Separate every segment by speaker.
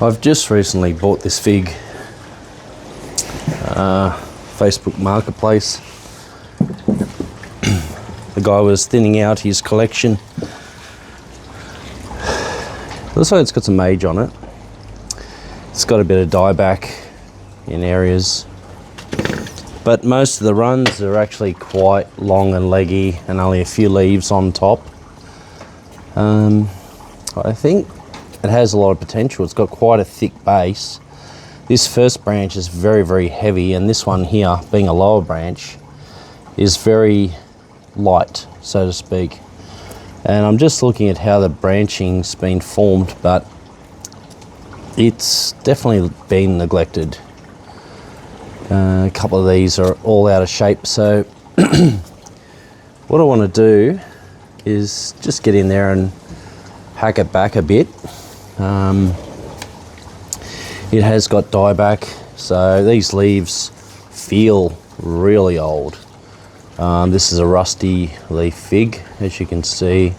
Speaker 1: I've just recently bought this fig, Facebook Marketplace. The guy was thinning out his collection. Looks like it's got some age on it. It's got a bit of dieback in areas, but most of the runs are actually quite long and leggy and only a few leaves on top. I think it has a lot of potential. It's got quite a thick base. This first branch is very, very heavy, and this one here, being a lower branch, is very light, so to speak. And I'm just looking at how the branching's been formed, but it's definitely been neglected. A couple of these are all out of shape, so what I want to do is just get in there and hack it back a bit. It has got dieback, so these leaves feel really old. This is a rusty leaf fig, as you can see.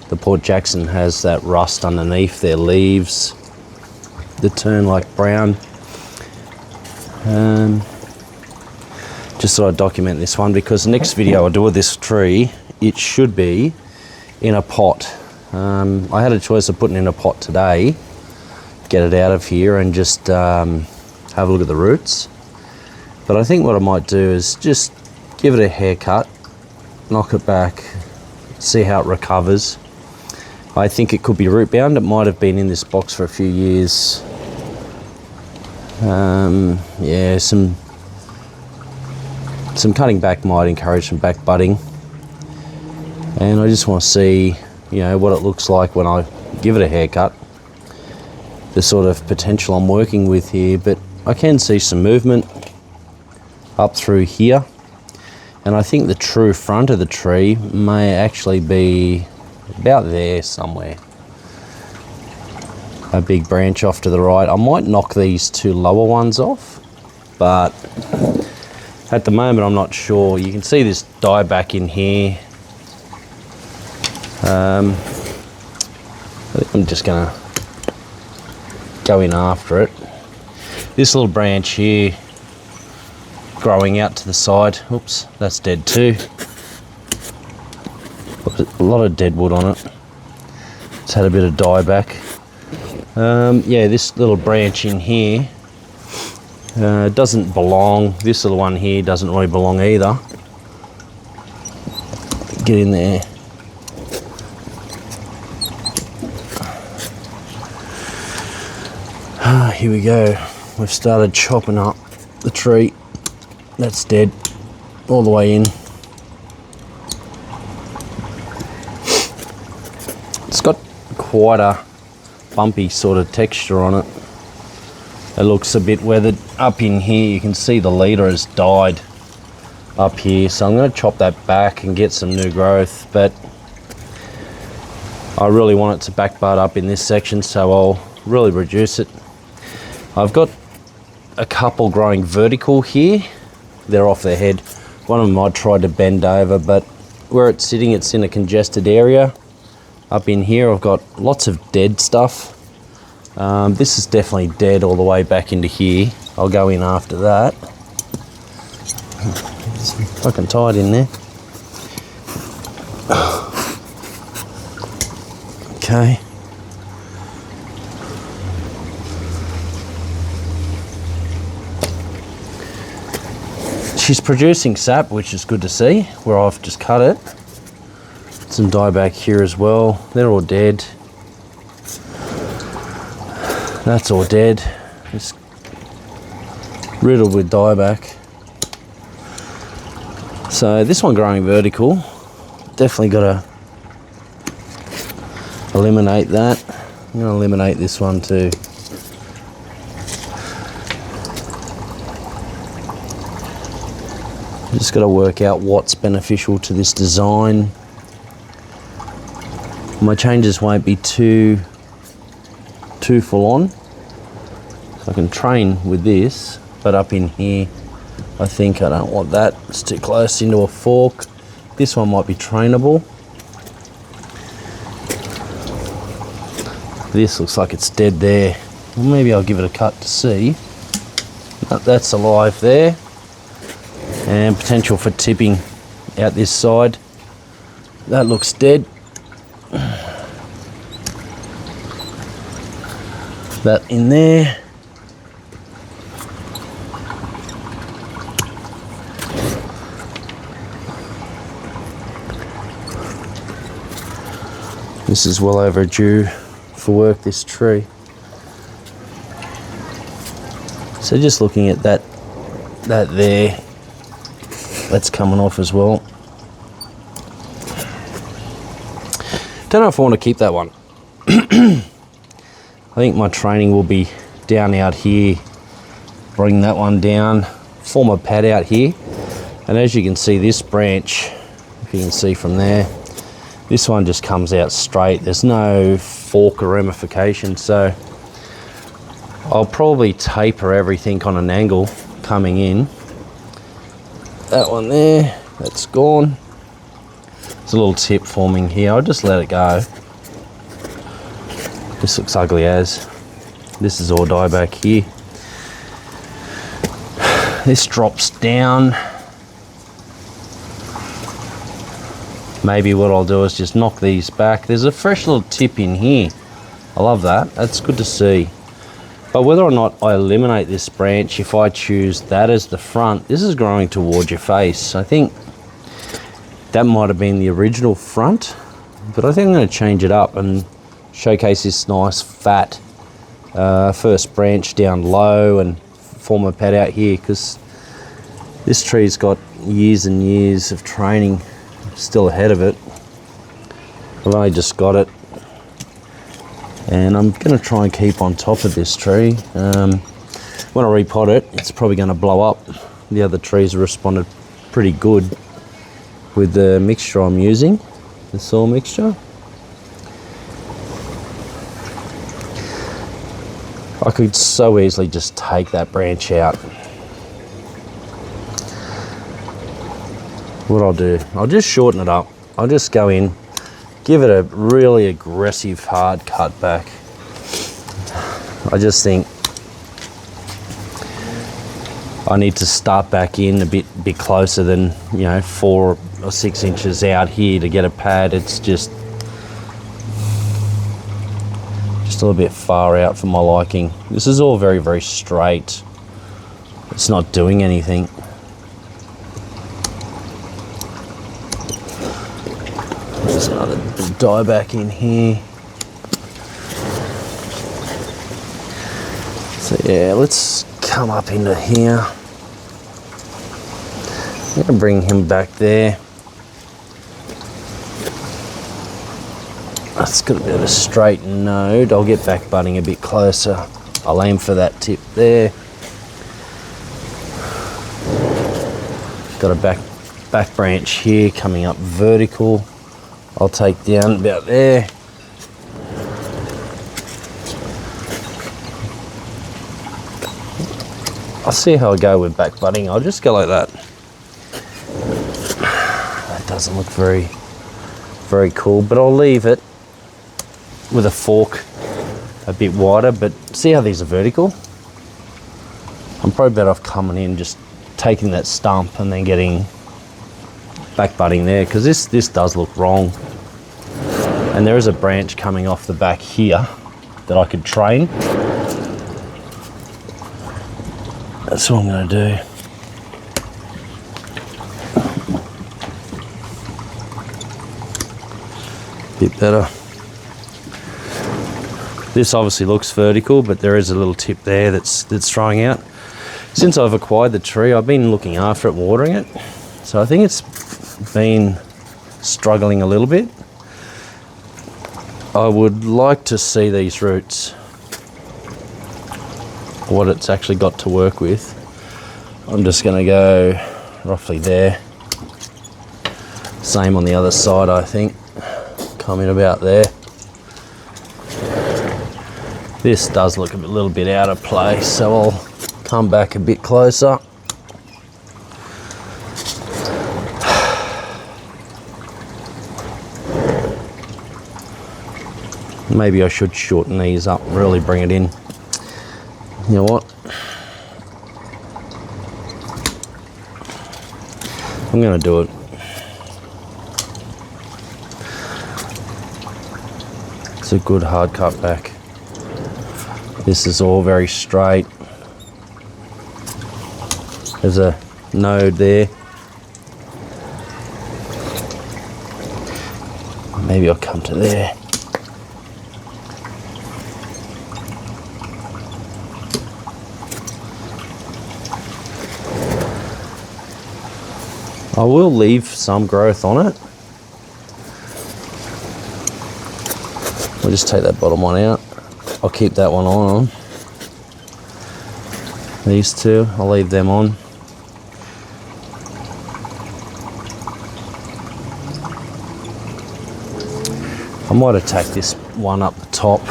Speaker 1: The Port Jackson has that rust underneath their leaves that turn like brown. Just thought I'd document this one because the next video I do with this tree, it should be in a pot. I had a choice of putting it in a pot today, get it out of here and just have a look at the roots. But I think what I might do is just give it a haircut, knock it back, see how it recovers. I think it could be root bound. It might have been in this box for a few years. Yeah, some cutting back might encourage some back budding. And I just want to see, you know, what it looks like when I give it a haircut. The sort of potential I'm working with here, but I can see some movement up through here. And I think the true front of the tree may actually be about there somewhere. A big branch off to the right. I might knock these two lower ones off, but at the moment I'm not sure. You can see this dieback in here. I think I'm just gonna go in after it. This little branch here growing out to the side, oops, that's dead too. A lot of dead wood on it. It's had a bit of dieback. Yeah, this little branch in here doesn't belong. This little one here doesn't really belong either. Get in there. Here we go. We've started chopping up the tree. That's dead all the way in. It's got quite a bumpy sort of texture on it. It looks a bit weathered. Up in here you can see the leader has died up here, so I'm going to chop that back and get some new growth, but I really want it to back bud up in this section, so I'll really reduce it. I've got a couple growing vertical here. They're off their head. One of them I tried to bend over, but where it's sitting, it's in a congested area. Up in here, I've got lots of dead stuff. This is definitely dead all the way back into here. I'll go in after that. It's fucking tight in there. Okay. She's producing sap, which is good to see, where I've just cut it. Some dieback here as well. They're all dead. That's all dead. It's riddled with dieback. So this one growing vertical, definitely got to eliminate that. I'm going to eliminate this one too. Just got to work out what's beneficial to this design. My changes won't be too full on. So I can train with this, but up in here, I think I don't want that. It's too close into a fork. This one might be trainable. This looks like it's dead there. Well, maybe I'll give it a cut to see. That's alive there. And potential for tipping out this side. That looks dead. That in there. This is well overdue for work, this tree. So just looking at that there, that's coming off as well. Don't know if I want to keep that one. I think my training will be down out here, bring that one down, form a pad out here. And as you can see, this branch, if you can see from there, this one just comes out straight. There's no fork or ramification, so I'll probably taper everything on an angle coming in. That one there, that's gone. There's a little tip forming here. I'll just let it go. This looks ugly as. This is all dieback here. This drops down. Maybe what I'll do is just knock these back. There's a fresh little tip in here. I love that. That's good to see. But whether or not I eliminate this branch, if I choose that as the front, this is growing towards your face. I think that might have been the original front, but I think I'm going to change it up and showcase this nice fat first branch down low and form a pad out here, because this tree's got years and years of training still ahead of it. I've only just got it, and I'm going to try and keep on top of this tree. When I repot it, it's probably going to blow up. The other trees have responded pretty good with the mixture I'm using, the soil mixture. I could so easily just take that branch out. What I'll do, I'll just shorten it up. I'll just go in, give it a really aggressive hard cut back. I just think I need to start back in a bit closer than, 4 or 6 inches out here to get a pad. It's just a little bit far out for my liking. This is all very, very straight. It's not doing anything. There's another dieback in here. So yeah, let's come up into here. I'm going to bring him back there. That's got a bit of a straight node. I'll get back butting a bit closer. I'll aim for that tip there. Got a back branch here coming up vertical. I'll take down about there. I'll see how I go with back butting. I'll just go like that. That doesn't look very, very cool, but I'll leave it with a fork a bit wider. But see how these are vertical? I'm probably better off coming in, just taking that stump and then getting back butting there, because this does look wrong. And there is a branch coming off the back here that I could train. That's what I'm going to do. Bit better. This obviously looks vertical, but there is a little tip there that's throwing out. Since I've acquired the tree, I've been looking after it, watering it. So I think it's been struggling a little bit. I would like to see these roots, what it's actually got to work with. I'm just going to go roughly there. Same on the other side, I think. Come in about there. This does look a little bit out of place, so I'll come back a bit closer. Maybe I should shorten these up, really bring it in. You know what? I'm going to do it. It's a good hard cut back. This is all very straight. There's a node there. Maybe I'll come to there. I will leave some growth on it. We'll just take that bottom one out. I'll keep that one on. These two, I'll leave them on. I might attack this one up the top.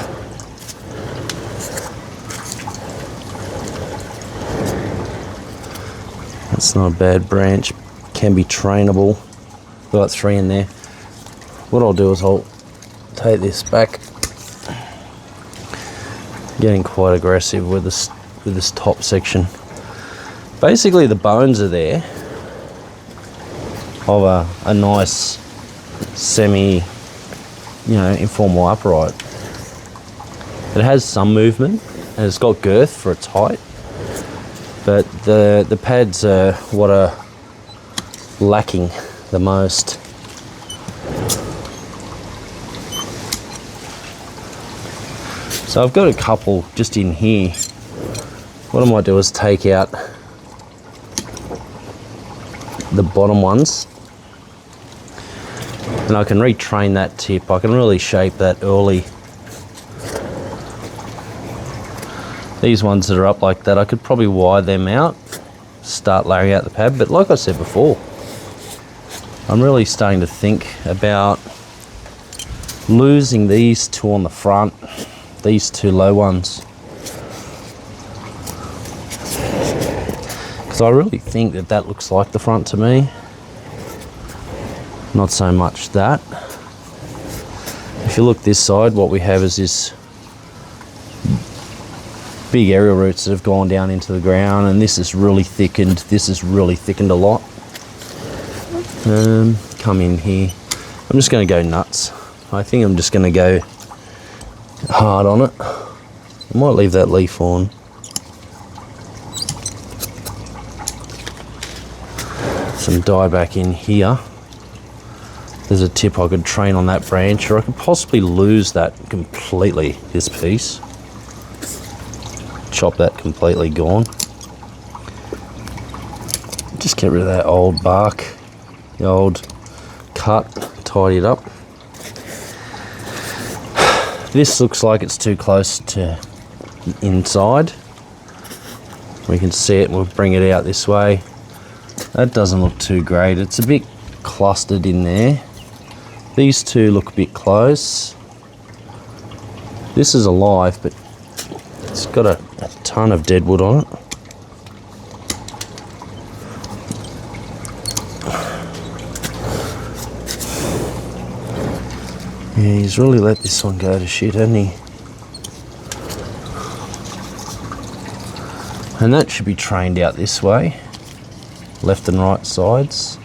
Speaker 1: That's not a bad branch. Can be trainable. Got 3 in there. What I'll do is I'll take this back. Getting quite aggressive with this top section. Basically, the bones are there of a nice semi, informal upright. It has some movement and it's got girth for its height, but the pads are what are lacking the most. So I've got a couple just in here. What I might do is take out the bottom ones and I can retrain that tip. I can really shape that early. These ones that are up like that, I could probably wire them out, start layering out the pad, but like I said before, I'm really starting to think about losing these two on the front, these 2 low ones. Because I really think that looks like the front to me. Not so much that. If you look this side, what we have is this big aerial roots that have gone down into the ground, and this is really thickened. This is really thickened a lot. Come in here. I'm just going to go nuts. I think I'm just going to go hard on it. I might leave that leaf on. Some dye back in here. There's a tip I could train on that branch, or I could possibly lose that completely, this piece. Chop that completely gone. Just get rid of that old bark, the old cut, tidy it up. This looks like it's too close to the inside. We can see it, we'll bring it out this way. That doesn't look too great. It's a bit clustered in there. These two look a bit close. This is alive, but it's got a ton of dead wood on it. Yeah, he's really let this one go to shit, hasn't he? And that should be trained out this way, left and right sides.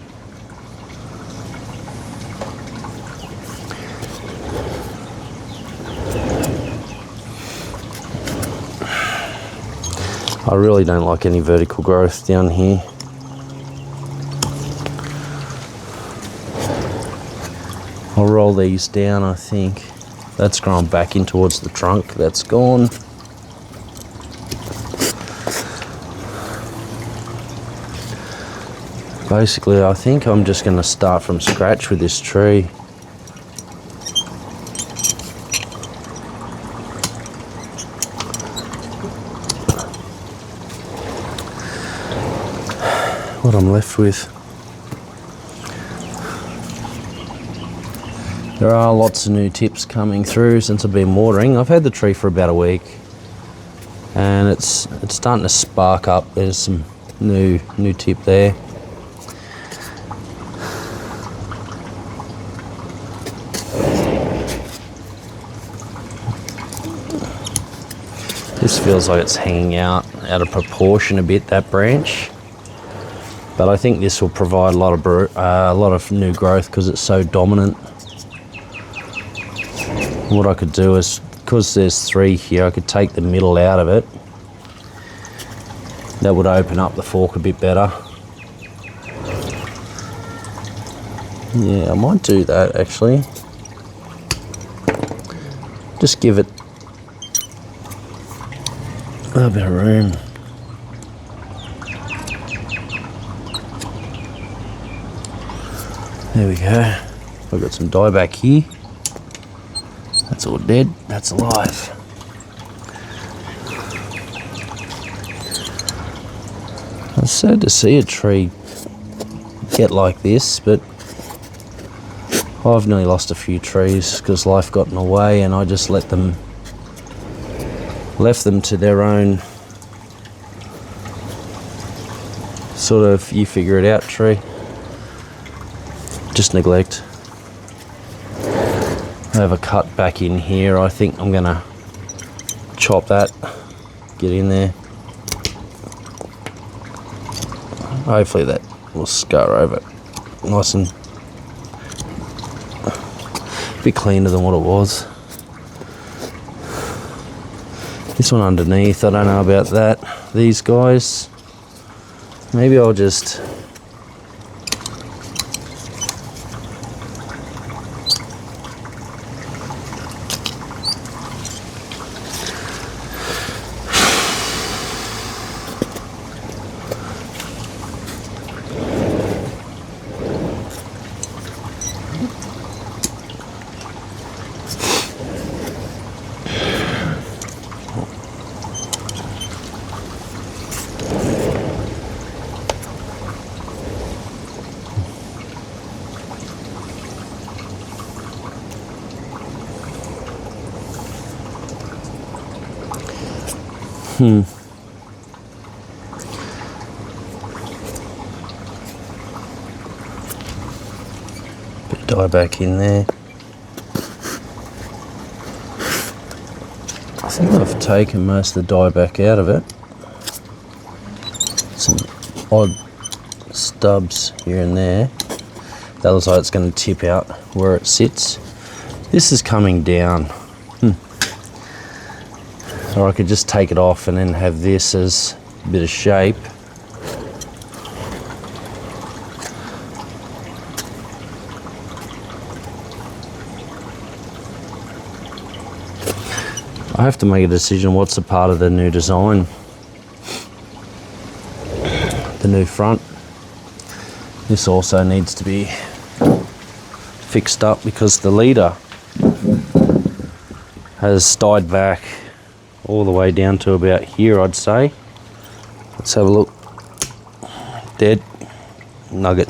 Speaker 1: I really don't like any vertical growth down here. I'll roll these down, I think. That's grown back in towards the trunk. That's gone. Basically, I think I'm just going to start from scratch with this tree. What I'm left with. There are lots of new tips coming through since I've been watering. I've had the tree for about a week and it's starting to spark up. There's some new tip there. This feels like it's hanging out of proportion a bit, that branch. But I think this will provide a lot of new growth because it's so dominant. What I could do is, because there's 3 here, I could take the middle out of it. That would open up the fork a bit better. Yeah, I might do that actually. Just give it a bit of room. There we go. I've got some dieback here. That's all dead, that's alive. It's sad to see a tree get like this, but I've nearly lost a few trees because life got in the way and I just left them to their own sort of you figure it out tree. Just neglect. I have a cut back in here. I think I'm gonna chop that, get in there. Hopefully that will scar over nice and a bit cleaner than what it was. This one underneath, I don't know about that. These guys, maybe I'll just bit of dye back in there. I think I've taken most of the dye back out of it. Some odd stubs here and there. That looks like it's going to tip out where it sits. This is coming down. Or I could just take it off and then have this as a bit of shape. I have to make a decision what's a part of the new design. The new front. This also needs to be fixed up because the leader has died back all the way down to about here, I'd say. Let's have a look. Dead. Nugget.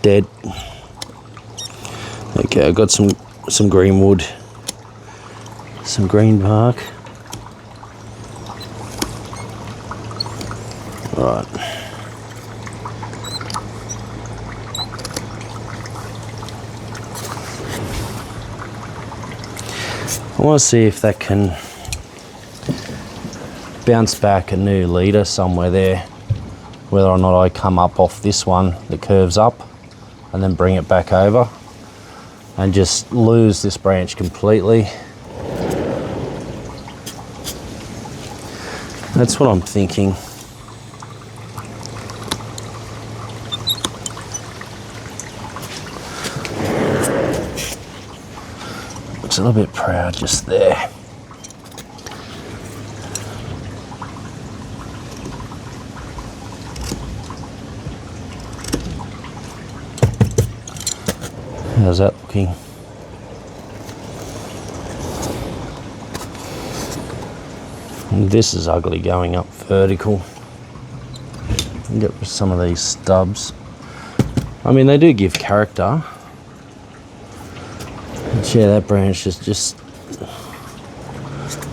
Speaker 1: Dead. Okay, I've got some green wood. Some green bark. Right. I want to see if that can bounce back a new leader somewhere there, whether or not I come up off this one that curves up and then bring it back over and just lose this branch completely. That's what I'm thinking. Looks a little bit proud just there. How's that looking? And this is ugly going up vertical. Get some of these stubs. I mean, they do give character. But yeah, that branch is just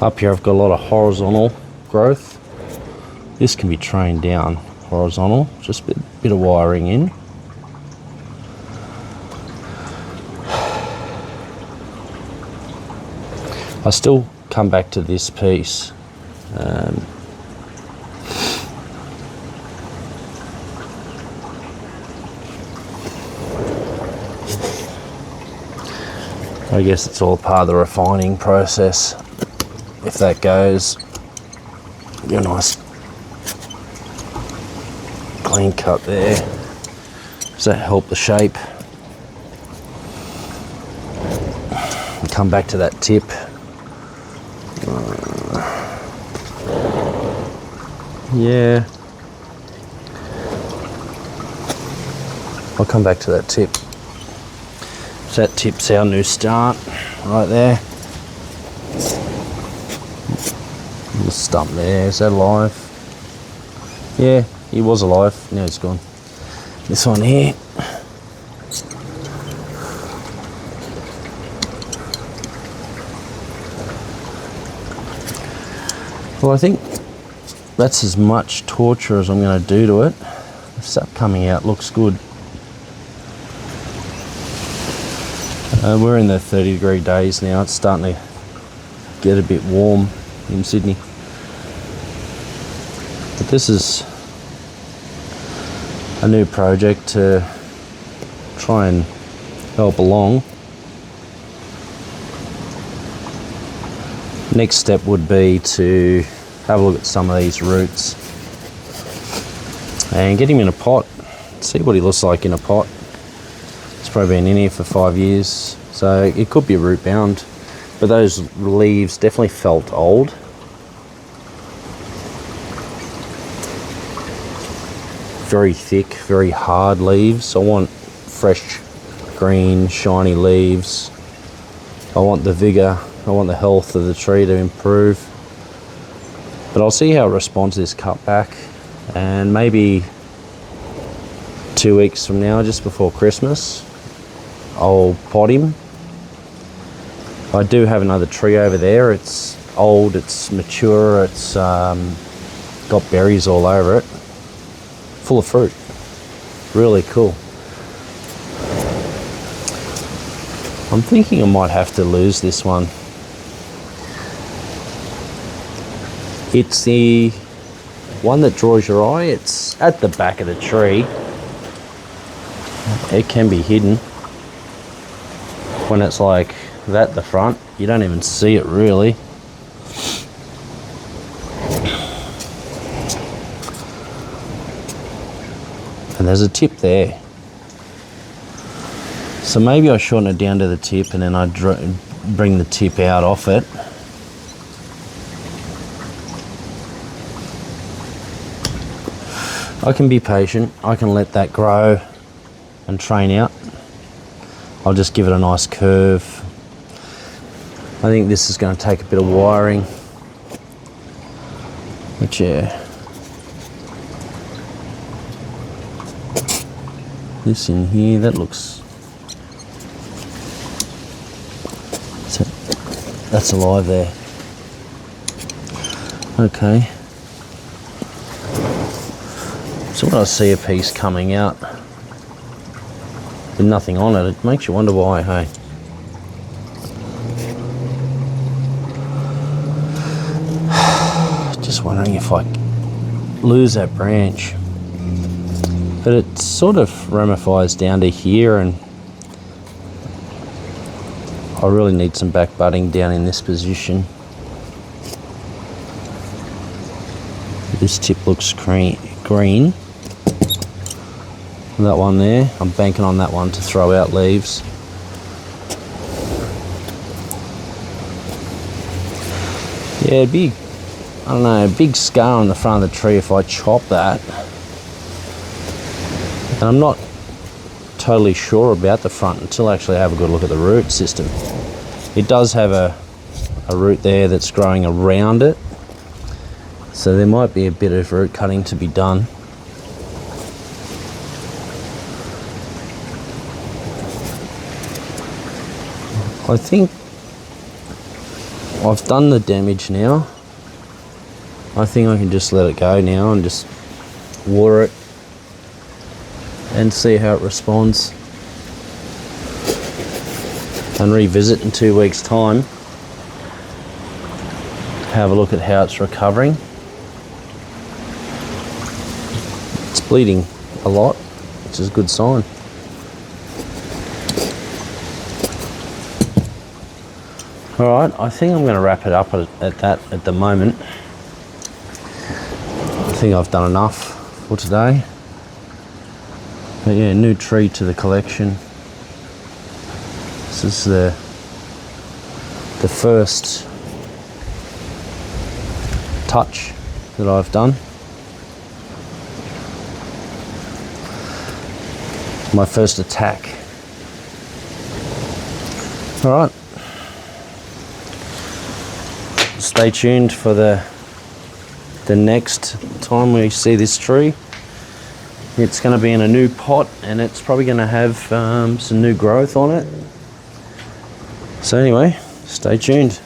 Speaker 1: up here. I've got a lot of horizontal growth. This can be trained down horizontal, just a bit of wiring in. I still come back to this piece. I guess it's all part of the refining process. If that goes, get a nice clean cut there. Does that help the shape? And come back to that tip. Yeah. I'll come back to that tip. So that tip's our new start right there. The stump there, is that alive? Yeah, he was alive, now he's gone. This one here. Well, I think that's as much torture as I'm going to do to it. The sap coming out looks good. We're in the 30-degree days now. It's starting to get a bit warm in Sydney. But this is a new project to try and help along. Next step would be to have a look at some of these roots and get him in a pot, see what he looks like in a pot. It's probably been in here for 5 years, so it could be root bound, but those leaves definitely felt old. Very thick, very hard leaves. I want fresh, green, shiny leaves. I want the vigor, I want the health of the tree to improve. But I'll see how it responds to this cutback, and maybe 2 weeks from now, just before Christmas, I'll pot him. I do have another tree over there. It's old, it's mature, it's got berries all over it, full of fruit. Really cool. I'm thinking I might have to lose this one. It's the one that draws your eye. It's at the back of the tree. It can be hidden. When it's like that at the front, you don't even see it really. And there's a tip there. So maybe I shorten it down to the tip and then I bring the tip out off it. I can be patient. I can let that grow and train out. I'll just give it a nice curve. I think this is going to take a bit of wiring. But yeah. This in here, that looks... That's alive there. Okay. So when I see a piece coming out with nothing on it, it makes you wonder why, hey? Just wondering if I lose that branch. But it sort of ramifies down to here, and I really need some back budding down in this position. This tip looks green. That one there, I'm banking on that one to throw out leaves. Yeah, it'd be, I don't know, a big scar on the front of the tree if I chop that. And I'm not totally sure about the front until I actually have a good look at the root system. It does have a root there that's growing around it, so there might be a bit of root cutting to be done. I think I've done the damage now. I think I can just let it go now and just water it and see how it responds, and revisit in 2 weeks' time have a look at how it's recovering. It's bleeding a lot, which is a good sign. All right, I think I'm going to wrap it up at that at the moment. I think I've done enough for today. But yeah, new tree to the collection. This is the first touch that I've done. My first attack. All right. Stay tuned for the next time we see this tree. It's going to be in a new pot and it's probably going to have some new growth on it. So anyway, stay tuned.